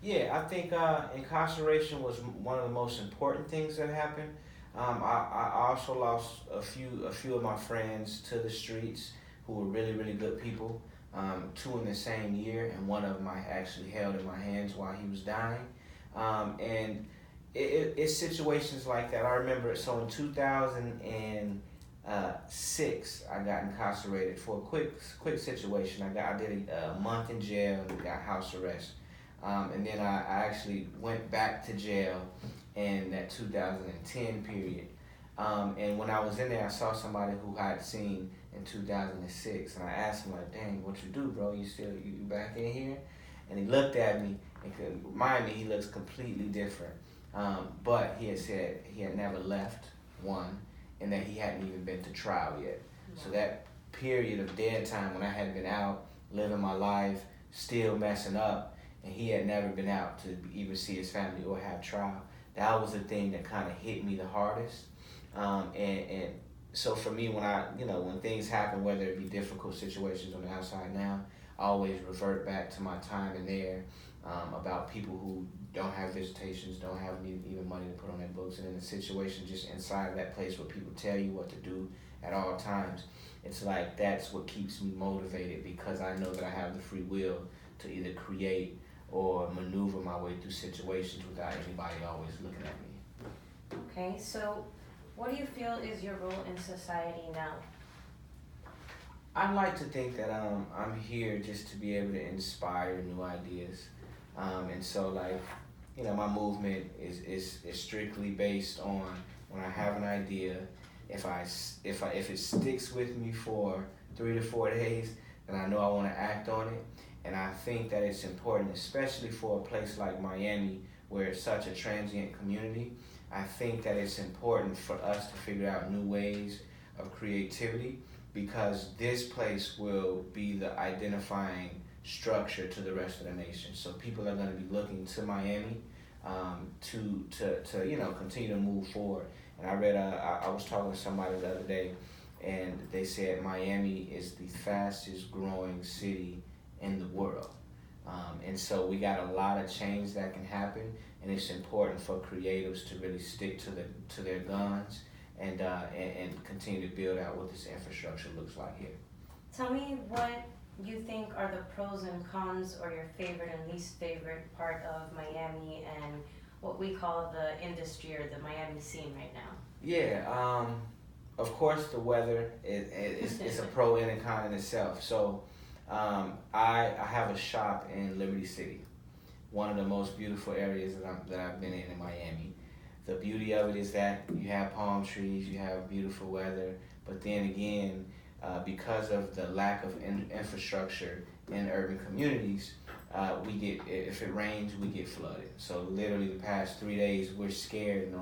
Yeah, I think incarceration was one of the most important things that happened. I also lost a few of my friends to the streets who were really really good people. Two in the same year, and one of them I actually held in my hands while he was dying. And it's situations like that. I remember. So in 2006, I got incarcerated for a quick situation. I did a month in jail and got house arrest. And then I actually went back to jail in that 2010 period. And when I was in there, I saw somebody who I had seen in 2006, and I asked him like, "Dang, what you do, bro? You back in here?" And he looked at me and could remind me he looks completely different. But he had said he had never left one, and that he hadn't even been to trial yet. So that period of dead time when I had been out living my life, still messing up, and he had never been out to even see his family or have trial. That was the thing that kind of hit me the hardest. And so for me, when things happen, whether it be difficult situations on the outside now, I always revert back to my time in there, about people who don't have visitations, don't have even money to put on their books, and in a situation just inside of that place where people tell you what to do at all times. It's like that's what keeps me motivated, because I know that I have the free will to either create or maneuver my way through situations without anybody always looking at me. Okay, so what do you feel is your role in society now? I like to think that I'm here just to be able to inspire new ideas, and so my movement is strictly based on when I have an idea. If it sticks with me for 3 to 4 days, then I know I want to act on it. And I think that it's important, especially for a place like Miami, where it's such a transient community. I think that it's important for us to figure out new ways of creativity, because this place will be the identifying structure to the rest of the nation. So people are going to be looking to Miami, to continue to move forward. And I was talking to somebody the other day, and they said Miami is the fastest growing city in the world. And so we got a lot of change that can happen, and it's important for creatives to really stick to their guns, and continue to build out what this infrastructure looks like here. Tell me what you think are the pros and cons, or your favorite and least favorite part of Miami and what we call the industry or the Miami scene right now. Yeah, of course the weather is a pro and a con in itself. So I have a shop in Liberty City, one of the most beautiful areas that I've been in Miami. The beauty of it is that you have palm trees, you have beautiful weather, but then again, because of the lack of infrastructure in urban communities, if it rains, we get flooded. So literally the past 3 days, we're scared and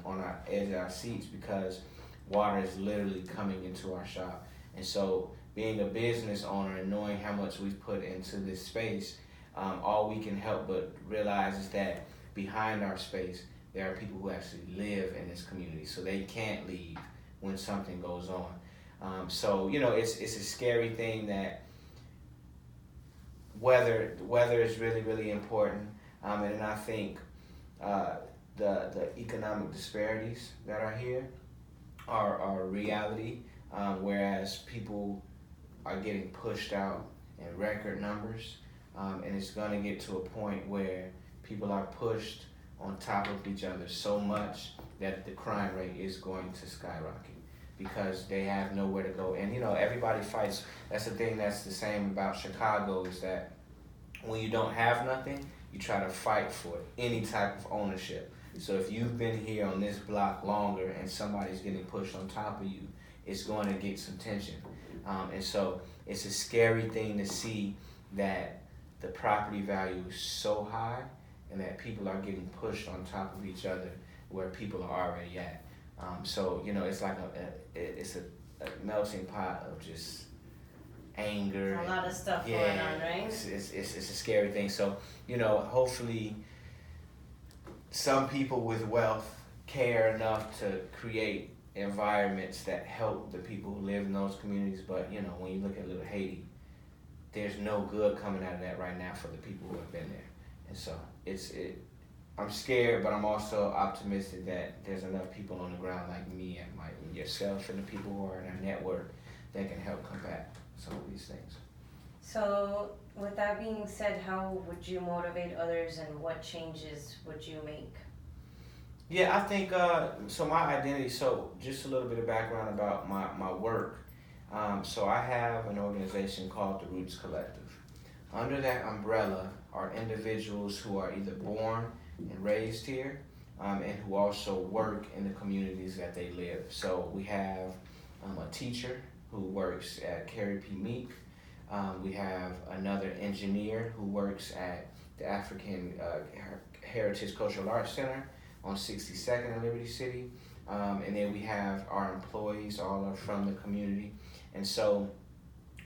on our edge of our seats, because water is literally coming into our shop. And so being a business owner and knowing how much we've put into this space, all we can help but realize is that behind our space, there are people who actually live in this community, so they can't leave when something goes on. So it's a scary thing that weather is really really important, and then I think the economic disparities that are here are a reality, whereas people are getting pushed out in record numbers, and it's going to get to a point where people are pushed on top of each other so much that the crime rate is going to skyrocket, because they have nowhere to go. And everybody fights. That's the thing that's the same about Chicago, is that when you don't have nothing, you try to fight for any type of ownership. So if you've been here on this block longer and somebody's getting pushed on top of you, it's going to get some tension. And so it's a scary thing to see that the property value is so high, and that people are getting pushed on top of each other where people are already at. So it's like a melting pot of just anger. A lot of stuff yeah, going on, right? It's a scary thing. So hopefully some people with wealth care enough to create environments that help the people who live in those communities. But when you look at Little Haiti, there's no good coming out of that right now for the people who have been there. And so I'm scared, but I'm also optimistic that there's enough people on the ground like me and yourself and the people who are in our network that can help combat some of these things. So, with that being said, how would you motivate others and what changes would you make? Yeah, I think so. My identity. So, just a little bit of background about my work. So, I have an organization called the Roots Collective. Under that umbrella are individuals who are either born and raised here, and who also work in the communities that they live. So, we have a teacher who works at Carrie P. Meek. We have another engineer who works at the African Heritage Cultural Arts Center on 62nd in Liberty City. And then we have our employees, all are from the community. And so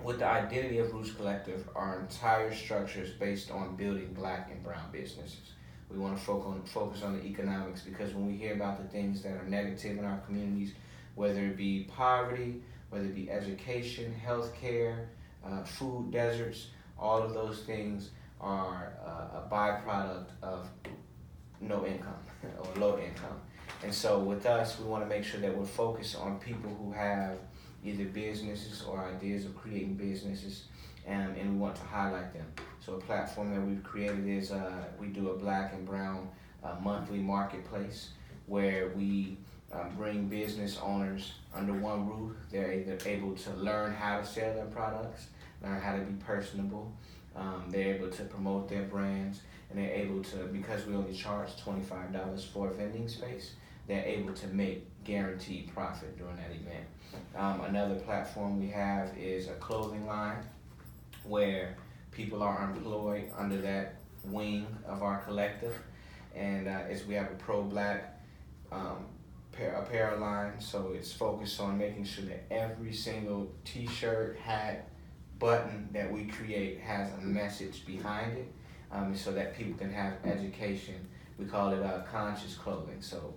with the identity of Roots Collective, our entire structure is based on building Black and brown businesses. We want to focus on the economics, because when we hear about the things that are negative in our communities, whether it be poverty, whether it be education, healthcare, food deserts, all of those things are a byproduct of no income or low income. And so with us, we want to make sure that we're focused on people who have either businesses or ideas of creating businesses, and we want to highlight them. So a platform that we've created is we do a Black and brown monthly marketplace where we bring business owners under one roof. They're either able to learn how to sell their products, learn how to be personable. They're able to promote their brands, and they're able to, because we only charge $25 for a vending space, they're able to make guaranteed profit during that event. Another platform we have is a clothing line where people are employed under that wing of our collective, and we have a pro-Black apparel line. So it's focused on making sure that every single t-shirt, hat, button that we create has a message behind it, so that people can have education. We call it conscious clothing. So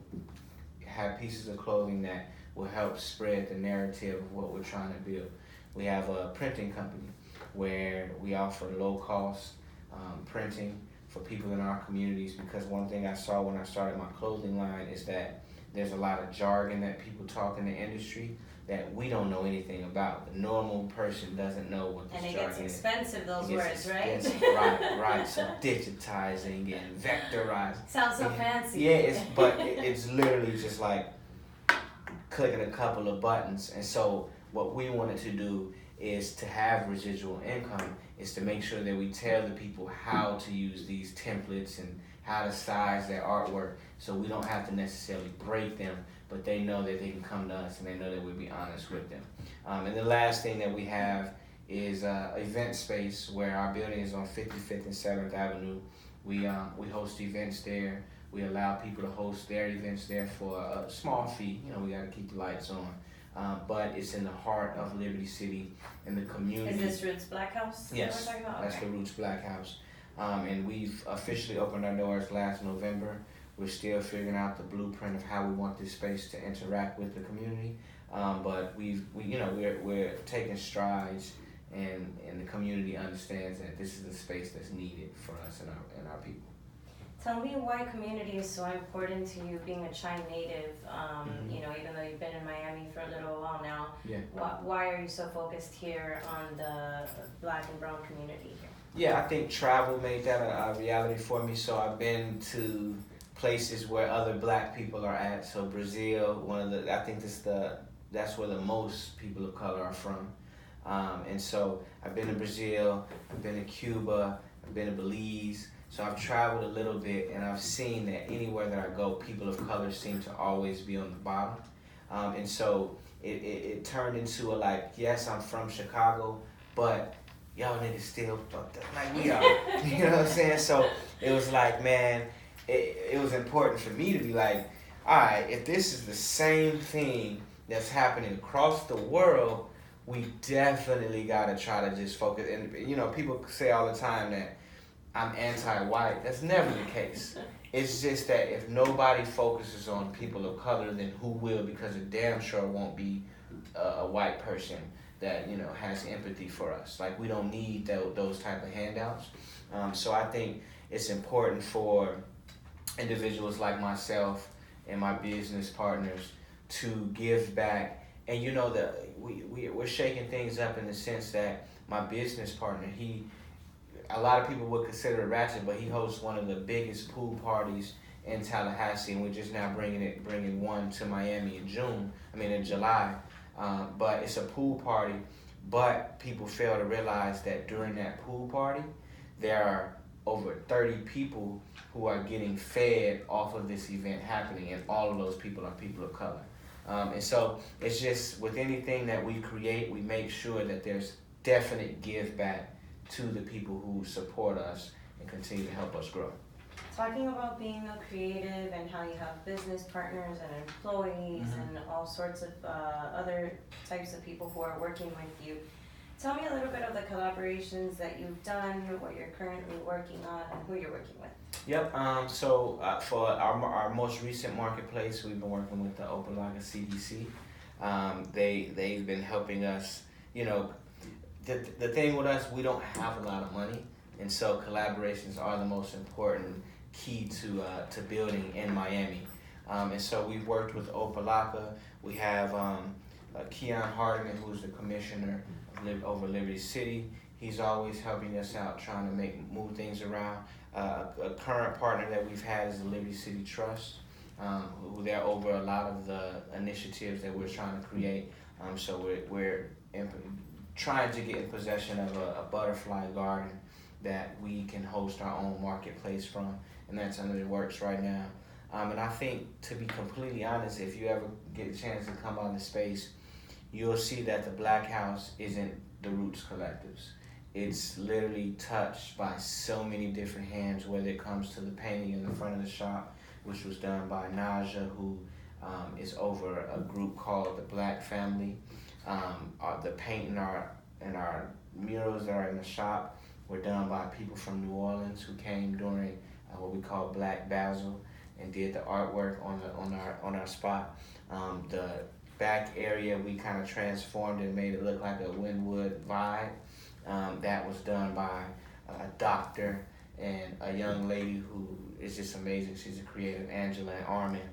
have pieces of clothing that will help spread the narrative of what we're trying to build. We have a printing company where we offer low cost printing for people in our communities, because one thing I saw when I started my clothing line is that there's a lot of jargon that people talk in the industry that we don't know anything about. The normal person doesn't know what this jargon is. And it gets expensive, those words, right? Right. So digitizing and vectorizing. Sounds so fancy. Yeah, it's literally just like clicking a couple of buttons. And so what we wanted to do is to have residual income, is to make sure that we tell the people how to use these templates and how to size their artwork, so we don't have to necessarily break them, but they know that they can come to us and they know that we'll be honest with them. And the last thing that we have is event space, where our building is on 55th and 7th Avenue. We host events there. We allow people to host their events there for a small fee. You know, we got to keep the lights on. But it's in the heart of Liberty City, in the community. Is this Roots Black House? Yes, that we're talking about? that's okay. the Roots Black House. And we've officially opened our doors last November. We're still figuring out the blueprint of how we want this space to interact with the community. But we're taking strides, and the community understands that this is the space that's needed for us and our people. Tell me why community is so important to you, being a Chi native, you know, even though you've been in Miami for a little while now. Yeah. Why are you so focused here on the Black and brown community here? Yeah, I think travel made that a reality for me. So I've been to places where other Black people are at. So Brazil, I think that's where the most people of color are from. And so I've been to Brazil, I've been to Cuba, I've been to Belize. So I've traveled a little bit, and I've seen that anywhere that I go, people of color seem to always be on the bottom. And so it turned into yes, I'm from Chicago, but y'all niggas still fucked up like we are. You know what I'm saying? So it was like, man, it was important for me to be like, all right, if this is the same thing that's happening across the world, we definitely gotta try to just focus. And you know, people say all the time that I'm anti-white. That's never the case. It's just that if nobody focuses on people of color, then who will? Because it damn sure won't be a white person that, you know, has empathy for us. Like, we don't need those type of handouts. So I think it's important for individuals like myself and my business partners to give back. And you know that we're shaking things up in the sense that my business partner, a lot of people would consider it ratchet, but he hosts one of the biggest pool parties in Tallahassee, and we're just now bringing one to Miami in July. But it's a pool party, but people fail to realize that during that pool party, there are over 30 people who are getting fed off of this event happening, and all of those people are people of color. And so it's just with anything that we create, we make sure that there's definite give back to the people who support us and continue to help us grow. Talking about being a creative and how you have business partners and employees and all sorts of other types of people who are working with you, tell me a little bit of the collaborations that you've done, what you're currently working on, and who you're working with. Yep. So for our most recent marketplace, we've been working with the Opa-locka CDC. They've been helping us. You know, the thing with us, we don't have a lot of money, and so collaborations are the most important key to building in Miami. And so we've worked with Opa-locka. We have Keon Hardiman, who's the commissioner over Liberty City. He's always helping us out, trying to move things around. A current partner that we've had is the Liberty City Trust, who they're over a lot of the initiatives that we're trying to create. So we're trying to get in possession of a butterfly garden that we can host our own marketplace from, and that's under the works right now. And I think, to be completely honest, if you ever get a chance to come out in space, you'll see that the Black House isn't the Roots Collectives. It's literally touched by so many different hands, whether it comes to the painting in the front of the shop, which was done by Naja, who is over a group called the Black Family. The painting and our murals that are in the shop were done by people from New Orleans who came during what we call Black Basil and did the artwork on our spot. The back area we kind of transformed and made it look like a Wynwood vibe. That was done by a doctor and a young lady who is just amazing. She's a creative, Angela and Armin.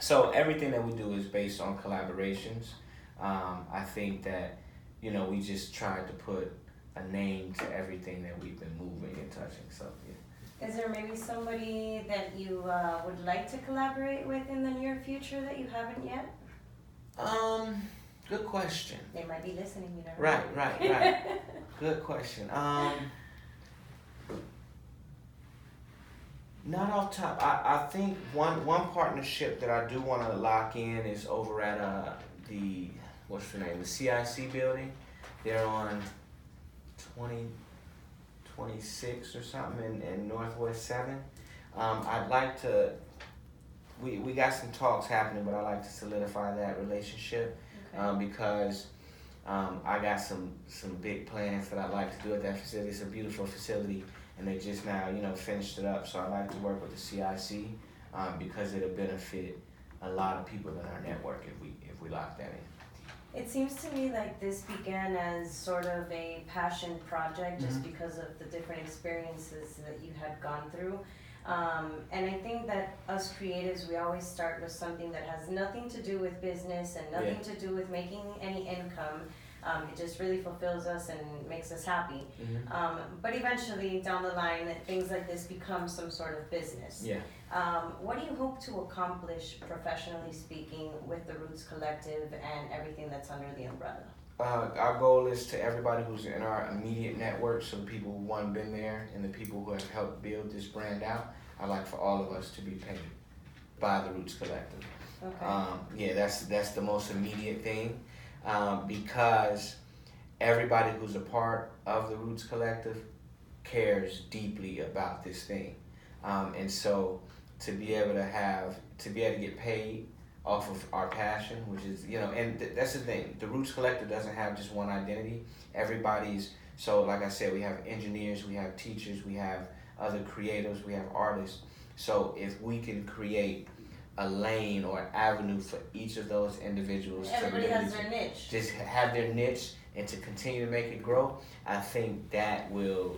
So everything that we do is based on collaborations. I think that, we just tried to put a name to everything that we've been moving and touching. So yeah. Is there maybe somebody that you would like to collaborate with in the near future that you haven't yet? Good question. They might be listening, you know. Right. Good question. Not off top. I think one partnership that I do want to lock in is over at the CIC building. They're on 2026 or something in Northwest 7. I'd like to. We got some talks happening, but I'd like to solidify that relationship. Okay. Because I got some big plans that I'd like to do at that facility. It's a beautiful facility, and they just now finished it up. So I'd like to work with the CIC because it'll benefit a lot of people in our network if we lock that in. It seems to me like this began as sort of a passion project just because of the different experiences that you had gone through. And I think that us creatives, we always start with something that has nothing to do with business and nothing to do with making any income. It just really fulfills us and makes us happy. But eventually, down the line, things like this become some sort of business. Yeah. What do you hope to accomplish, professionally speaking, with the Roots Collective and everything that's under the umbrella? Our goal is to everybody who's in our immediate network, so the people who have been there and the people who have helped build this brand out, I'd like for all of us to be paid by the Roots Collective. Okay. That's the most immediate thing, because everybody who's a part of the Roots Collective cares deeply about this thing, and so to be able to get paid off of our passion, which is, and that's the thing. The Roots Collective doesn't have just one identity. So like I said, we have engineers, we have teachers, we have other creatives, we have artists. So if we can create a lane or an avenue for each of those individuals. Everybody has their niche. Just have their niche and to continue to make it grow, I think that will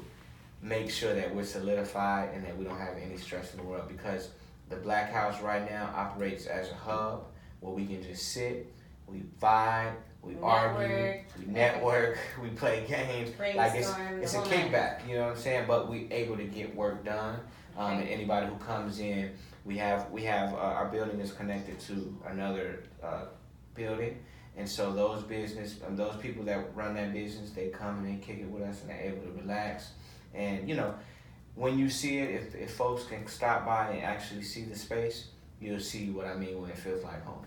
make sure that we're solidified and that we don't have any stress in the world, because the Black House right now operates as a hub where we can just sit, we vibe, we argue, we network, we play games. Like it's a kickback, you know what I'm saying? But we able to get work done. And anybody who comes in, we have our building is connected to another building, and so those people that run that business, they come and they kick it with us and they're able to relax. And you know, when you see it, if folks can stop by and actually see the space, you'll see what I mean when it feels like home.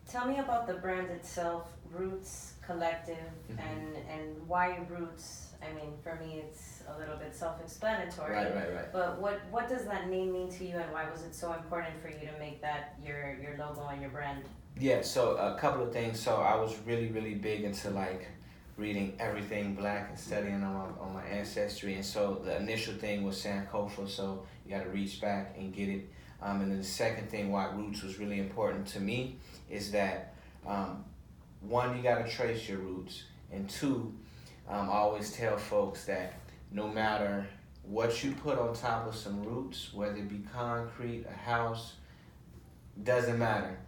Tell me about the brand itself, Roots Collective, and why Roots? I mean, for me, it's a little bit self-explanatory. Right. But what does that name mean to you, and why was it so important for you to make that your logo and your brand? Yeah, so a couple of things. So I was really big into like reading everything Black and studying on my ancestry, and so the initial thing was Sankofa, so you got to reach back and get it. And then the second thing why Roots was really important to me is that one, you got to trace your roots, and two, I always tell folks that no matter what you put on top of some roots, whether it be concrete, a house, doesn't matter.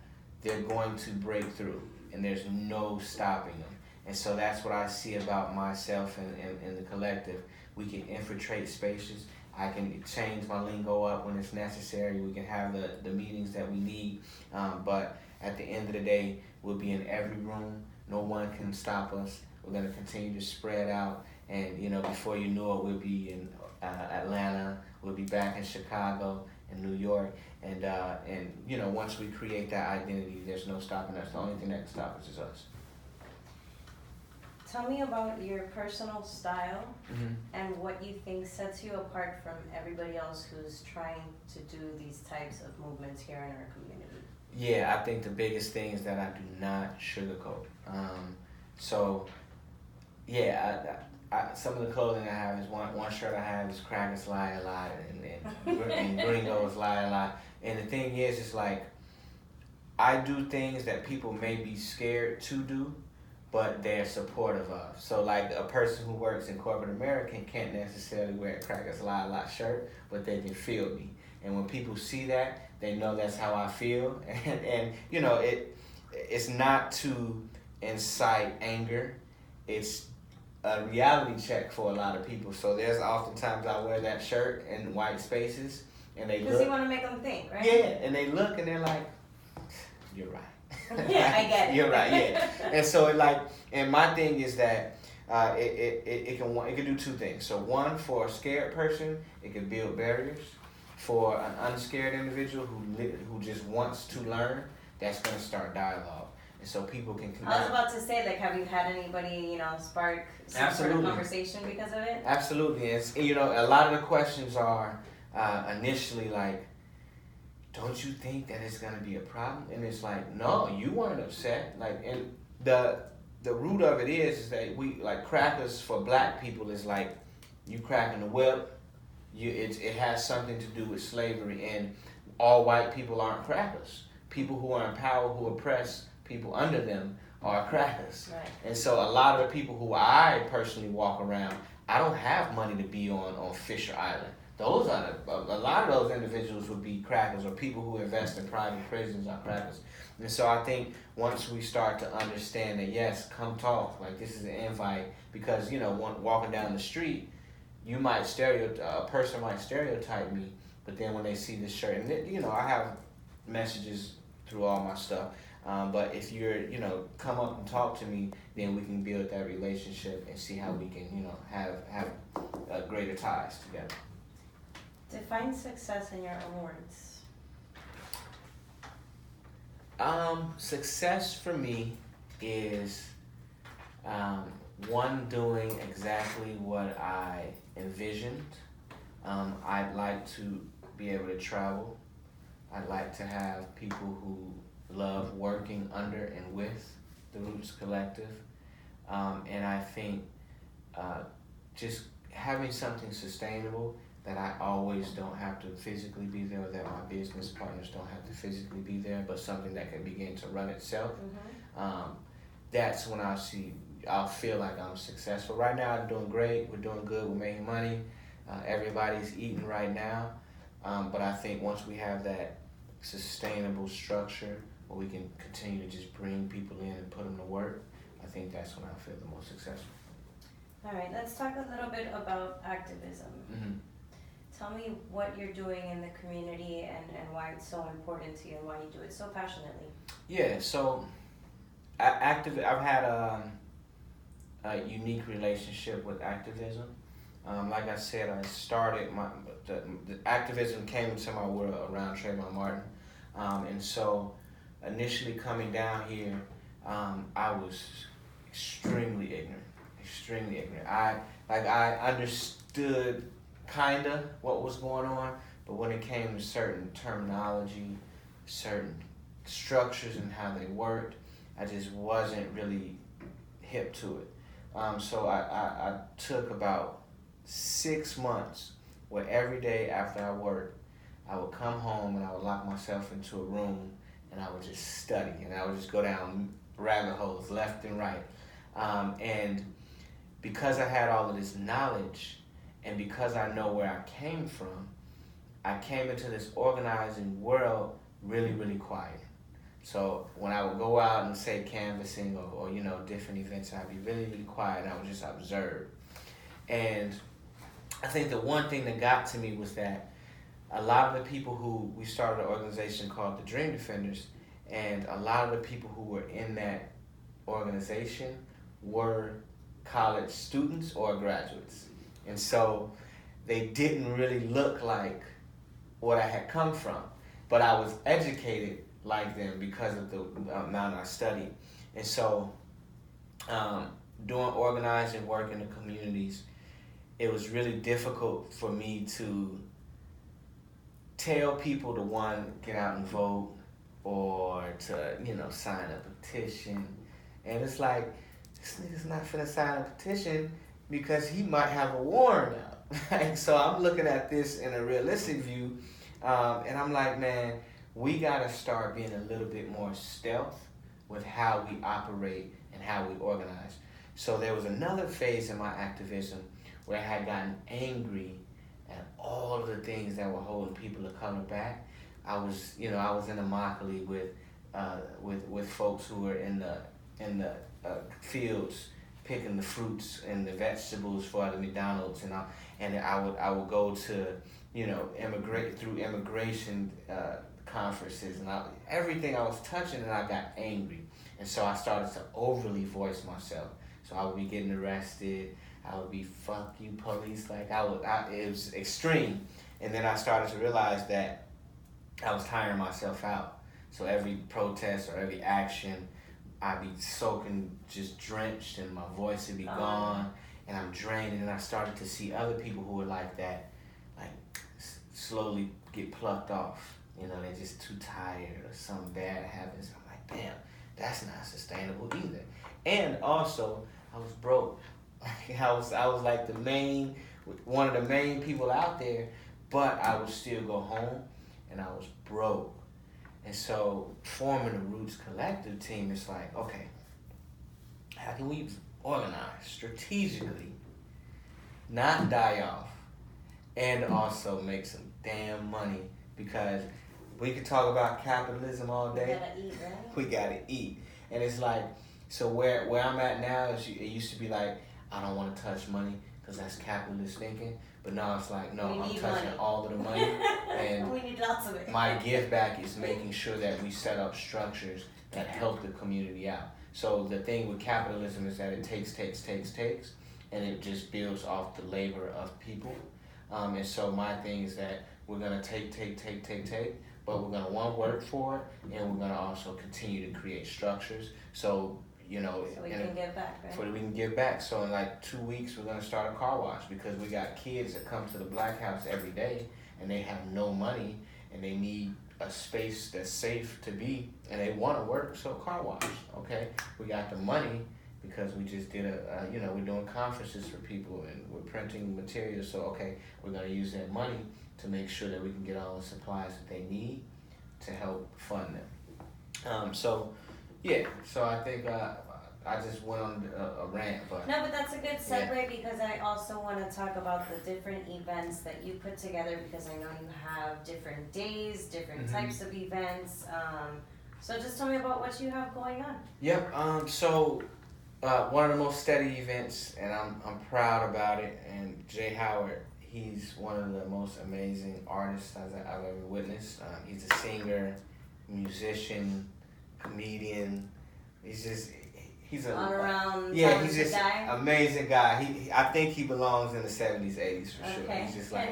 They're going to break through, and there's no stopping them. And so that's what I see about myself and the collective. We can infiltrate spaces. I can change my lingo up when it's necessary. We can have the meetings that we need. But at the end of the day, we'll be in every room. No one can stop us. We're going to continue to spread out. And, you know, before you know it, we'll be in Atlanta. We'll be back in Chicago and New York. And you know, once we create that identity, there's no stopping us. The only thing that can stop us is us. Tell me about your personal style and what you think sets you apart from everybody else who's trying to do these types of movements here in our community. Yeah, I think the biggest thing is that I do not sugarcoat. So, yeah, I some of the clothing I have is one shirt I have is Crackers Lie a Lot and Gringos Lie a Lot. And the thing is, it's like I do things that people may be scared to do, but they're supportive of. So like a person who works in corporate America can't necessarily wear a Crackers Lie a Lot shirt, but they can feel me. And when people see that, they know that's how I feel. And you know, it's not to incite anger. It's a reality check for a lot of people. So there's oftentimes I wear that shirt in white spaces, and they look. Because you want to make them think, right? Yeah, and they look and they're like, "You're right." Yeah, I get it. You're right. Yeah. And so and my thing is that it can do two things. So one, for a scared person, it can build barriers. For an unscared individual who just wants to learn, that's going to start dialogue. And so people can connect. I was about to say, like, have you had anybody, spark some sort of conversation because of it? Absolutely. And, a lot of the questions are initially like, don't you think that it's going to be a problem? And it's like, no, you weren't upset. Like, and the root of it is that we, like, crackers for Black people is like, you cracking the whip. It has something to do with slavery, and all white people aren't crackers. People who are in power, who oppress people under them, are crackers. Right. And so a lot of the people who I personally walk around, I don't have money to be on Fisher Island. Those are a lot of those individuals would be crackers, or people who invest in private prisons are crackers. And so I think once we start to understand that, yes, come talk, like this is an invite, because walking down the street, a person might stereotype me, but then when they see this shirt, and I have messages through all my stuff, but if you're, come up and talk to me, then we can build that relationship and see how we can, have greater ties together. Define success in your own words. Success for me is one, doing exactly what I envisioned. I'd like to be able to travel. I'd like to have people who love working under and with the Roots Collective. And I think just having something sustainable that I always don't have to physically be there, or that my business partners don't have to physically be there, but something that can begin to run itself. That's when I see I'll feel like I'm successful. Right now, I'm doing great. We're doing good. We're making money. Everybody's eating right now. But I think once we have that sustainable structure where we can continue to just bring people in and put them to work, I think that's when I feel the most successful. All right, let's talk a little bit about activism. Mm-hmm. Tell me what you're doing in the community and why it's so important to you and why you do it so passionately. Yeah, so I've had a unique relationship with activism. Like I said, I started the activism came into my world around Trayvon Martin, and so initially coming down here, I was extremely ignorant. I understood kinda what was going on, but when it came to certain terminology, certain structures and how they worked, I just wasn't really hip to it. So I took about 6 months where every day after I worked, I would come home and I would lock myself into a room and I would just study and I would just go down rabbit holes left and right. And because I had all of this knowledge and because I know where I came from, I came into this organizing world really, really quiet. So when I would go out and say canvassing or different events, I'd be really, really quiet and I would just observe. And I think the one thing that got to me was that a lot of the people who, we started an organization called the Dream Defenders, and a lot of the people who were in that organization were college students or graduates. And so they didn't really look like what I had come from, but I was educated like them because of the amount I studied. And so doing organizing work in the communities, it was really difficult for me to tell people to, one, get out and vote or to, sign a petition. And it's like, this nigga's not finna sign a petition because he might have a warrant out. So I'm looking at this in a realistic view, and I'm like, man, we gotta start being a little bit more stealth with how we operate and how we organize. So there was another phase in my activism where I had gotten angry at all of the things that were holding people of color back. I was in Immokalee with folks who were in the fields picking the fruits and the vegetables for the McDonald's, and I would go to immigrate through immigration conferences and everything I was touching, and I got angry, and so I started to overly voice myself. So I would be getting arrested. I would be, fuck you police, like it was extreme. And then I started to realize that I was tiring myself out. So every protest or every action, I'd be soaking, just drenched, and my voice would be gone, and I'm drained. And I started to see other people who were like that, like slowly get plucked off. They're just too tired or something bad happens. I'm like, damn, that's not sustainable either. And also, I was broke. I was like one of the main people out there, but I would still go home, and I was broke. And so forming the Roots Collective team is like, okay, how can we organize strategically, not die off, and also make some damn money? Because we could talk about capitalism all day. We gotta eat, right? We gotta eat. And it's like, so where I'm at now is, it used to be like, I don't want to touch money because that's capitalist thinking. But now it's like, no, I'm touching money. All of the money. And we need lots of it. My give back is making sure that we set up structures that help the community out. So the thing with capitalism is that it takes, and it just builds off the labor of people. And so my thing is that we're going to take, but we're going to, one, work for it, and we're going to also continue to create structures. So we can give back, right? So we can give back. So in like 2 weeks, we're going to start a car wash because we got kids that come to the Black House every day and they have no money and they need a space that's safe to be, and they want to work, so car wash, okay? We got the money because we just did we're doing conferences for people and we're printing materials, so okay, we're going to use that money to make sure that we can get all the supplies that they need to help fund them. So I think I just went on a rant, but No, but that's a good segue because I also want to talk about the different events that you put together because I know you have different days, different types of events. So just tell me about what you have going on. Yep. So one of the most steady events, and I'm proud about it. And Jay Howard, he's one of the most amazing artists I've ever witnessed. He's a singer, musician, comedian. He's a all around he's just amazing guy. I think he belongs in the 70s, 80s for sure. He's just like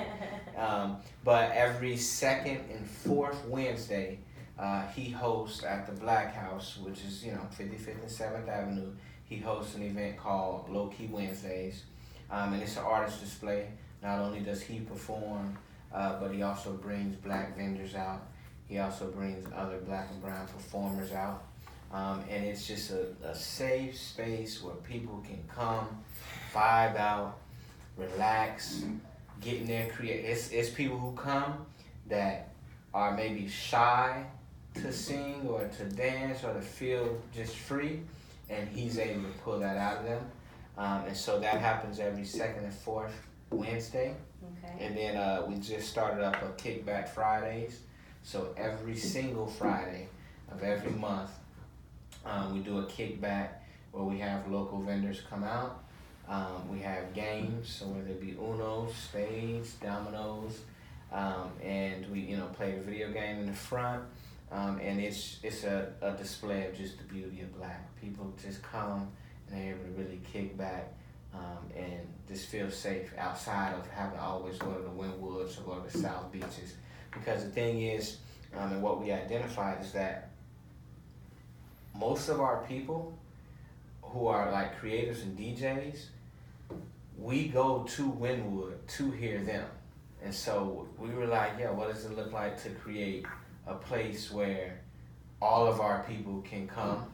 but every second and fourth Wednesday, he hosts at the Black House, which is 55th and 7th Avenue. He hosts an event called Low Key Wednesdays, and it's an artist display. Not only does he perform, but he also brings black vendors out. He also brings other black and brown performers out. And it's just a safe space where people can come, vibe out, relax, get in there, create. It's people who come that are maybe shy to sing or to dance or to feel just free, and he's able to pull that out of them. And so that happens every second and fourth Wednesday. Okay. And then we just started up a Kickback Fridays. So every single Friday of every month, we do a kickback where we have local vendors come out. We have games, so whether it be Uno, spades, dominoes, and we play a video game in the front. And it's a display of just the beauty of black. People just come and they're able to really kick back and just feel safe outside of having to always go to the Wynwoods or go to the South Beaches. Because the thing is, and what we identified is that most of our people who are like creators and DJs, we go to Wynwood to hear them. And so we were like, what does it look like to create a place where all of our people can come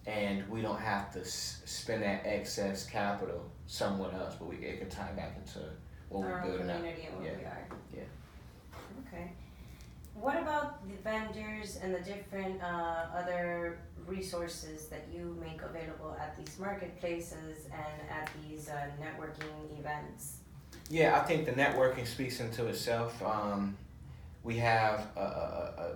and we don't have to spend that excess capital somewhere else, but it can tie back into what we're building out. Community and what we are. Yeah. Okay. What about the vendors and the different other resources that you make available at these marketplaces and at these networking events? Yeah, I think the networking speaks into itself. We have a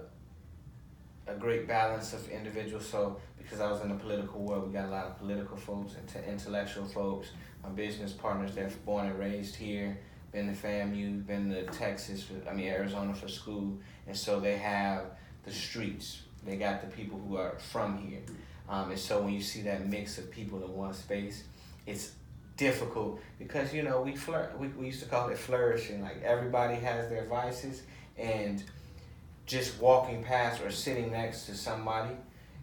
great balance of individuals. So because I was in the political world, we got a lot of political folks and intellectual folks, my business partners that are born and raised here, been to FAMU, been to Arizona for school. And so they have the streets. They got the people who are from here. And so when you see that mix of people in one space, it's difficult because, we used to call it flourishing. Like everybody has their vices, and just walking past or sitting next to somebody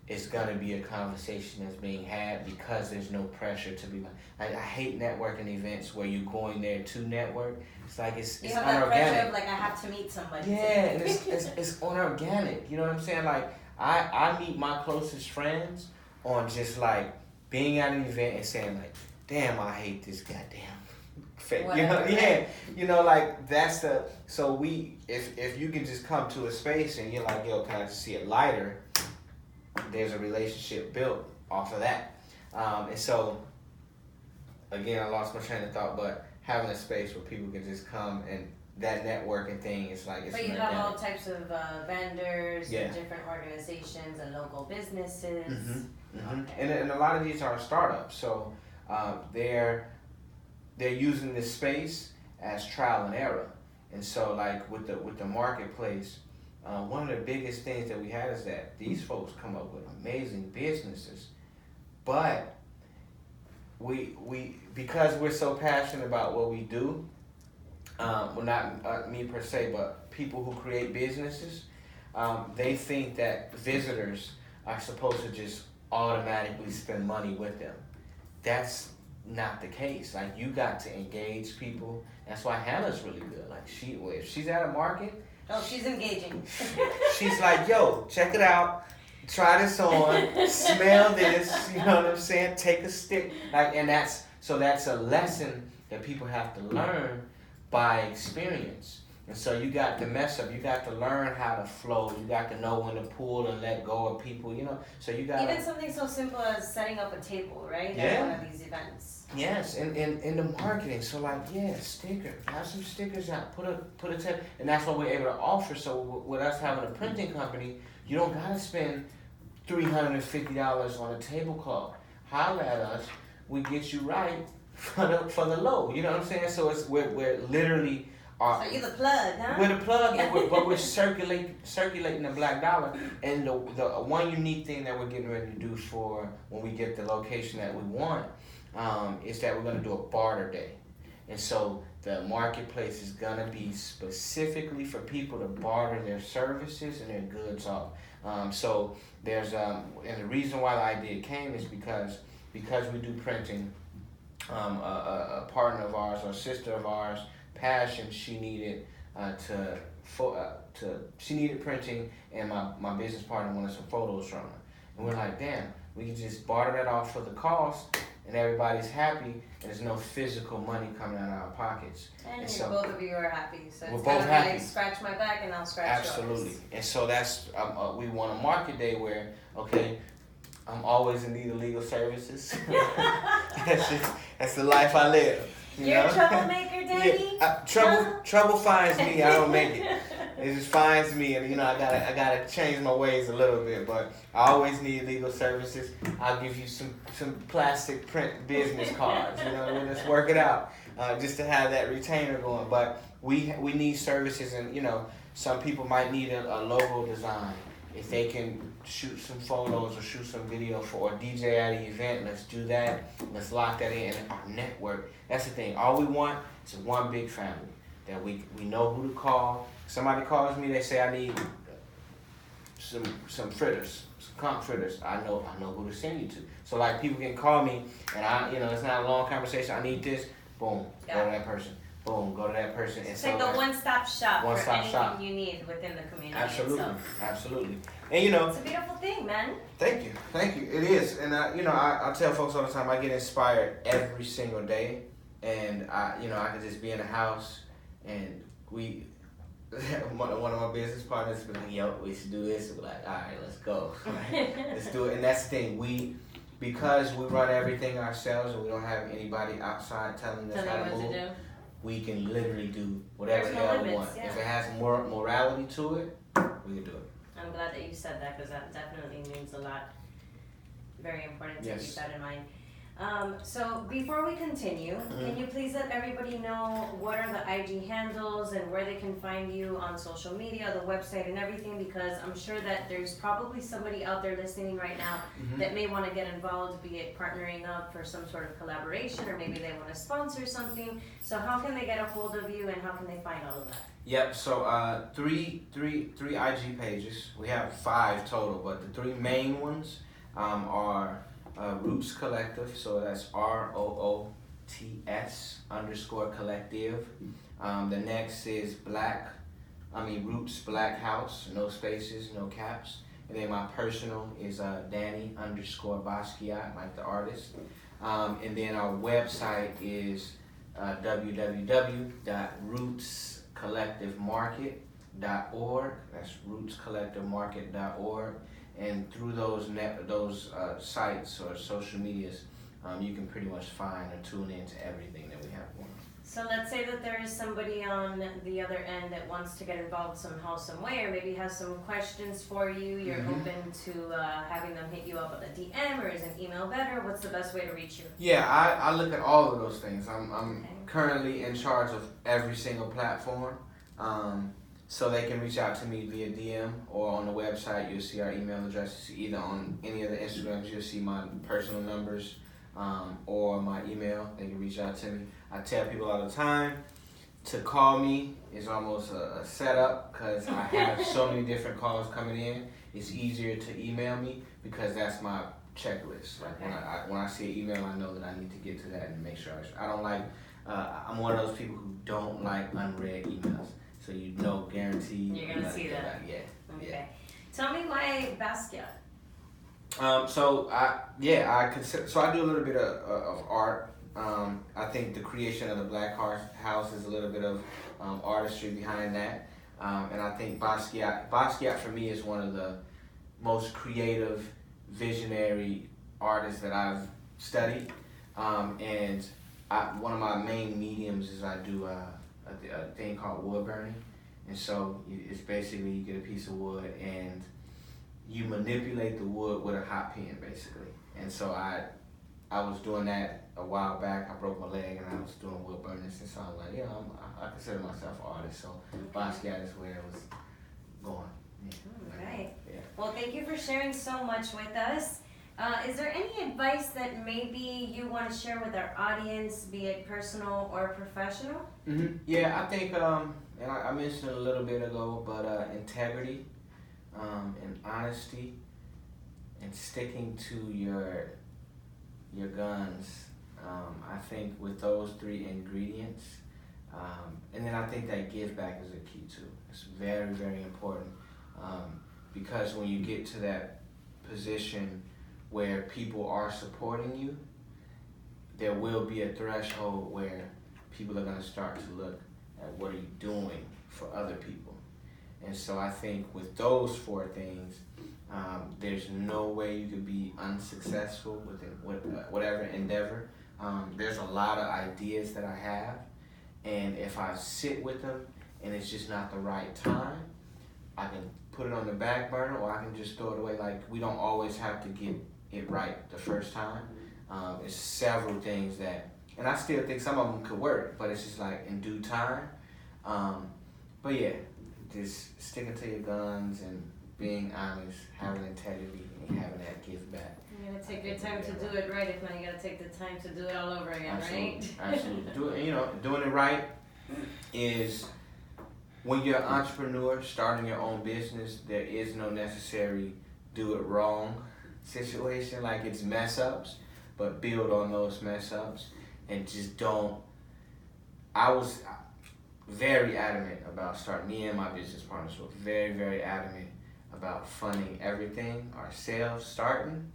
is gonna be a conversation that's being had because there's no pressure to be like, I hate networking events where you're going there to network. It's like it's you have unorganic. That pressure of like I have to meet somebody. Yeah, and it's unorganic. You know what I'm saying? Like I meet my closest friends on just like being at an event and saying like, damn, I hate this goddamn fake. Like that's the so if you can just come to a space and you're like, can I just see it lighter? There's a relationship built off of that. And so again, I lost my train of thought, but having a space where people can just come and that networking thing is like it's. But you have all types of vendors and different organizations and local businesses. Mm-hmm. Okay. And a lot of these are startups, so they're using this space as trial and error. And so like with the marketplace, one of the biggest things that we had is that these folks come up with amazing businesses, but we because we're so passionate about what we do, well not me per se, but people who create businesses, they think that visitors are supposed to just automatically spend money with them. That's not the case. Like you got to engage people. That's why Hannah's really good. Like if she's at a market. Oh, she's engaging. She's like, check it out. Try this on. Smell this. You know what I'm saying? Take a stick. And that's a lesson that people have to learn by experience. And so you got to mess up. You got to learn how to flow. You got to know when to pull and let go of people, you know. So you got even something so simple as setting up a table, right? Yeah. At one of these events. Yes, and in the marketing. So like, yeah, sticker. Have some stickers out. Put a tip, and that's what we're able to offer. So with us having a printing company, you don't gotta spend $350 on a tablecloth. Holler at us. We get you right for the low. You know what I'm saying? So we're literally. So you're the plug, huh? We're the plug, but we're circulating the black dollar. And the one unique thing that we're getting ready to do for when we get the location that we want is that we're going to do a barter day. And so the marketplace is going to be specifically for people to barter their services and their goods off. So there's, and the reason why the idea came is because we do printing, a partner of ours, or a sister of ours, Passion, she needed she needed printing, and my business partner wanted some photos from her. And we're like, damn, we can just barter that off for the cost, and everybody's happy, and there's no physical money coming out of our pockets. And so, both of you are happy. So we're it's both kind of happy. like scratch my back and I'll scratch yours. Absolutely. And so that's we want a market day where, okay, I'm always in need of legal services. That's the life I live. You're a troublemaker, Daddy? Yeah, trouble finds me. I don't make it. It just finds me, and I gotta change my ways a little bit. But I always need legal services. I'll give you some plastic print business cards. We'll just work it out, just to have that retainer going. But we need services, and some people might need a logo design. If they can shoot some photos or shoot some video for a DJ at an event, let's do that. Let's lock that in. And our network, that's the thing. All we want is one big family that we know who to call. Somebody calls me, they say, I need some fritters, some conch fritters. I know who to send you to. So like people can call me and it's not a long conversation. I need this. Boom, go to that person. Boom, go to that person. It's like the one-stop shop for anything you need within the community. Absolutely. And it's a beautiful thing, man. Thank you. It is. And I tell folks all the time, I get inspired every single day, and I could just be in the house, and one of my business partners be like, yo, we should do this. We're like, all right, let's go. Let's do it. And that's the thing. Because we run everything ourselves, and we don't have anybody outside telling us how to move. We can literally do whatever the hell we want. Yeah. If it has more morality to it, we can do it. I'm glad that you said that, because that definitely means a lot. Very important to keep that in mind. So before we continue, can you please let everybody know what are the IG handles and where they can find you on social media, the website and everything, because I'm sure that there's probably somebody out there listening right now that may want to get involved, be it partnering up for some sort of collaboration, or maybe they want to sponsor something. So how can they get a hold of you, and how can they find all of that? Yep, so three IG pages. We have 5 total, but the 3 main ones are Roots Collective, so that's ROOTS _collective. The next is Roots Black House, no spaces, no caps. And then my personal is Danny _Basquiat, like the artist. And then our website is www.rootscollectivemarket.org. That's rootscollectivemarket.org. And through those sites or social medias, you can pretty much find or tune into everything that we have going on. So let's say that there is somebody on the other end that wants to get involved somehow, some way, or maybe has some questions for you. You're open to having them hit you up with a DM, or is an email better? What's the best way to reach you? Yeah, I look at all of those things. I'm currently in charge of every single platform. So they can reach out to me via DM, or on the website. You'll see our email addresses. Either on any of the Instagrams, you'll see my personal numbers, or my email. They can reach out to me. I tell people all the time, to call me is almost a setup, because I have so many different calls coming in. It's easier to email me, because that's my checklist. Like when I see an email, I know that I need to get to that and make sure I don't like. I'm one of those people who don't like unread emails. So guaranteed. You're gonna see that. Yeah. Okay. Yeah. Tell me why Basquiat. So I do a little bit of art I think the creation of the Black House is a little bit of artistry behind that. And I think Basquiat for me is one of the most creative, visionary artists that I've studied. And one of my main mediums is I do a thing called wood burning. And so it's basically you get a piece of wood and you manipulate the wood with a hot pen, basically. And so I was doing that a while back. I broke my leg and I was doing wood burning, and so I'm like, yeah, I consider myself an artist. So Basquiat is where it was going. Yeah. All right. Yeah. Well, thank you for sharing so much with us. Is there any advice that maybe you want to share with our audience, be it personal or professional? Mm-hmm. Yeah, I think, and I mentioned it a little bit ago, but integrity, and honesty, and sticking to your guns. I think with those three ingredients, and then I think that give back is a key too. It's very, very important, because when you get to that position where people are supporting you, there will be a threshold where people are going to start to look at what are you doing for other people. And so I think with those four things, there's no way you could be unsuccessful with whatever endeavor. There's a lot of ideas that I have, and if I sit with them and it's just not the right time, I can put it on the back burner or I can just throw it away. Like, we don't always have to get it right the first time. It's several things that, and I still think some of them could work, but it's just like in due time. But yeah, just sticking to your guns and being honest, having integrity, and having that give back. You gotta take your time to do it right. If not, you gotta take the time to do it all over again, Absolutely. right? Absolutely. Doing it right is, when you're an entrepreneur starting your own business, there is no necessary do it wrong situation. Like, it's mess ups, but build on those mess ups and just don't. I was very adamant about starting, me and my business partners were very, very adamant about funding everything ourselves starting.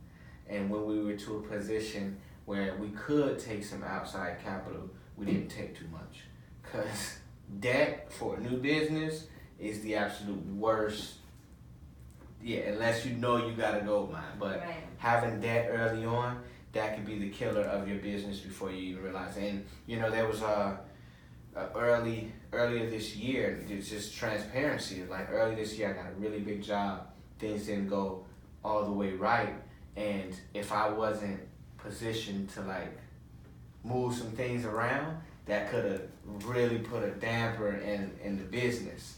And when we were to a position where we could take some outside capital, we didn't take too much. Because debt for a new business is the absolute worst. Yeah, unless you know you got a gold mine. But having debt early on, that could be the killer of your business before you even realize it. And there was earlier this year, it's just transparency. Like, early this year, I got a really big job. Things didn't go all the way right, and if I wasn't positioned to like move some things around, that could have really put a damper in the business.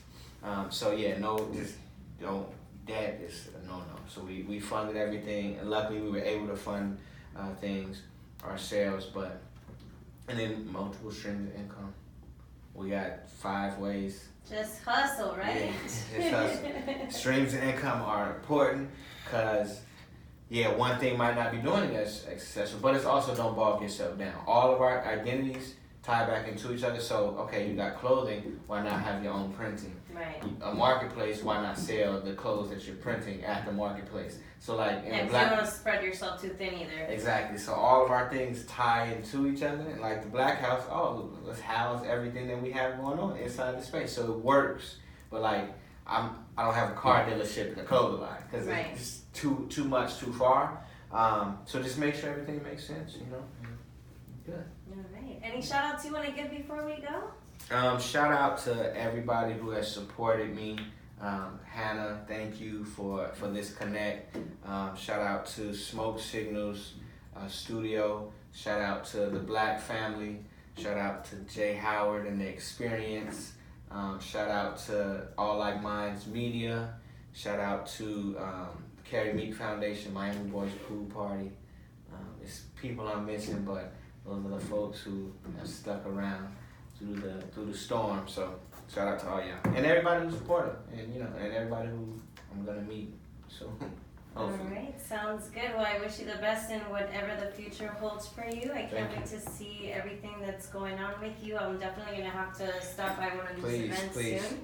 So yeah, just don't. That is a no. So we funded everything, and luckily we were able to fund things ourselves. And then multiple streams of income. We got 5 ways. Just hustle, right? Yeah, just hustle. Streams of income are important because, one thing might not be doing it as successful, but it's also don't bog yourself down. All of our identities tie back into each other. So, okay, you got clothing, why not have your own printing? Right. A marketplace, why not sell the clothes that you're printing at the marketplace? So like you don't want to spread yourself too thin either. Exactly. So all of our things tie into each other. And like the Black House, let's house everything that we have going on inside the space. So it works. But like I don't have a car dealership and a clothing line because it's too much too far. So just make sure everything makes sense. Good. All right. Any shout outs you want to give before we go? Shout out to everybody who has supported me. Hannah, thank you for this connect. Shout out to Smoke Signals Studio. Shout out to the Black family. Shout out to Jay Howard and the Experience. Shout out to All Like Minds Media. Shout out to Carrie Meek Foundation, Miami Boys Pool Party. It's people I'm missing, but those are the folks who have stuck around through the storm. So shout out to all y'all and everybody who's supportive, and everybody who I'm gonna meet. So hopefully. All right, sounds good. Well, I wish you the best in whatever the future holds for you. I can't wait to see everything that's going on with you. I'm definitely gonna have to stop by one of these events soon.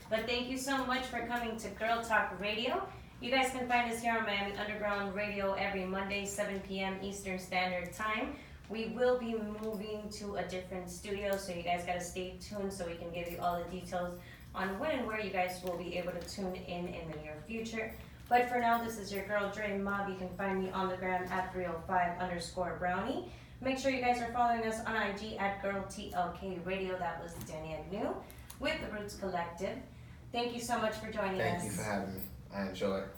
But thank you so much for coming to Girl Talk Radio. You guys can find us here on Miami Underground Radio every Monday, 7 p.m. Eastern Standard Time. We will be moving to a different studio, so you guys gotta stay tuned so we can give you all the details on when and where you guys will be able to tune in the near future. But for now, this is your girl Dre Mob. You can find me on the gram at 305_brownie. Make sure you guys are following us on IG at GirlTLK Radio. That was Danny Agnew with the Roots Collective. Thank you so much for joining us. Thank you for having me. I enjoyed it.